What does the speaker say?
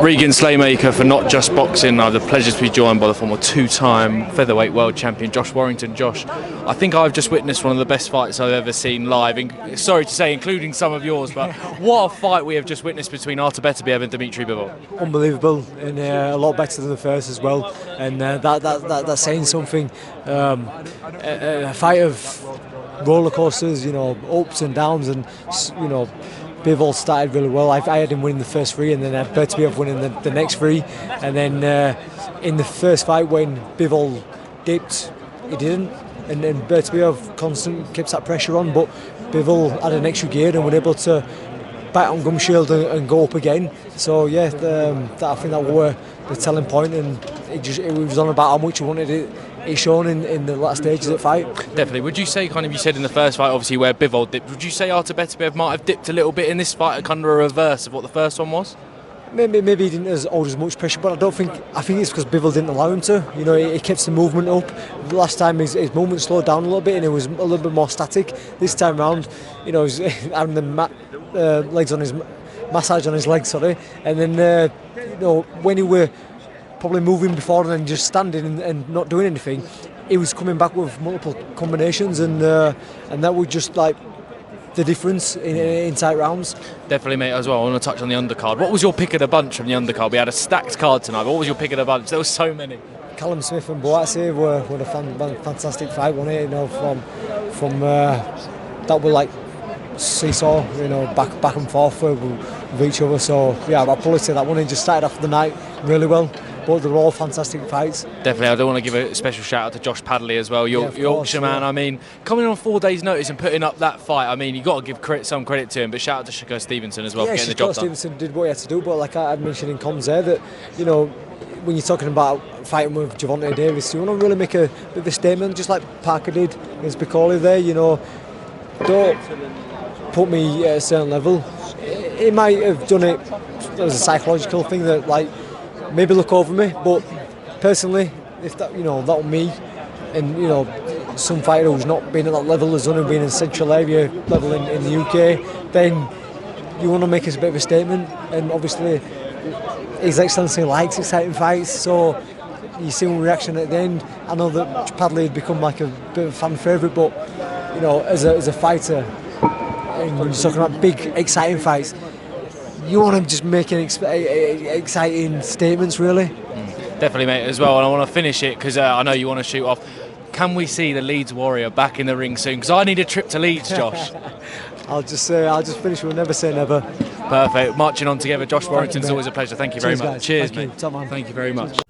Regan Slaymaker for Notjustboxing. I have the pleasure to be joined by the former two-time featherweight world champion Josh Warrington. Josh, I think I've just witnessed one of the best fights I've ever seen live. Sorry to say, including some of yours, but what a fight we have just witnessed between Artur Beterbiev and Dmitry Bivol. Unbelievable, and a lot better than the first as well. And that's saying something. A fight of roller coasters, you know, ups and downs, and you know, Bivol started really well. I had him winning the first three, and then Beterbiev winning the next three. And then in the first fight, when Bivol dipped, he didn't. And then Beterbiev kept that pressure on, but Bivol had an extra gear and was able to bite on gum shield and go up again. So yeah, I think that was the telling point, and it was on about how much he wanted it shown in the last stages of the fight. Definitely. Would you say, kind of, you said in the first fight, obviously where Bivol dipped, would you say Artur Beterbiev might have dipped a little bit in this fight, kind of a reverse of what the first one was? Maybe he didn't hold as much pressure, but I think it's because Bivol didn't allow him to. You know, he kept the movement up. Last time his movement slowed down a little bit, and it was a little bit more static. This time round, you know, he was having the legs on his massage on his legs, sorry, and then you know, when he were probably moving before and then just standing and not doing anything, he was coming back with multiple combinations, and that was just like the difference in tight rounds. Definitely, mate, as well. I want to touch on the undercard. What was your pick of the bunch from the undercard? We had a stacked card tonight, but what was your pick of the bunch? There were so many. Callum Smith and Boatse were a fantastic fight, wasn't it? You know, from that were like seesaw, you know, back and forth with each other. So yeah, I'd probably say that one. He just started off the night really well. But they're all fantastic fights. Definitely. I do want to give a special shout out to Josh Padley as well, Yorkshire man. I mean, coming on 4 days' notice and putting up that fight, I mean, you've got to give some credit to him, but shout out to Shakur Stevenson as well for getting the job done. Stevenson did what he had to do, but like I mentioned in comms there, that, you know, when you're talking about fighting with Gervonta Davis, you want to really make a bit of a statement, just like Parker did against Bicoli there, you know. Don't put me at a certain level. He might have done it as a psychological thing that, like, maybe look over me, but personally, if that, you know, that was me, and you know, some fighter who's not been at that level, has only been in central area level in the UK, then you want to make us a bit of a statement. And obviously, His Excellency likes exciting fights, so you see one reaction at the end. I know that Padley had become like a bit of a fan favourite, but you know, as a fighter, and when you're talking about big, exciting fights, you want to just make exciting statements, really. Definitely, mate, as well. And I want to finish it because I know you want to shoot off. Can we see the Leeds Warrior back in the ring soon? Because I need a trip to Leeds, Josh. I'll just finish. We'll never say never. Perfect. Marching on together. Josh Warrington's always a pleasure. Thank you very much. Guys. Cheers, Thank mate. You. Thank you very much.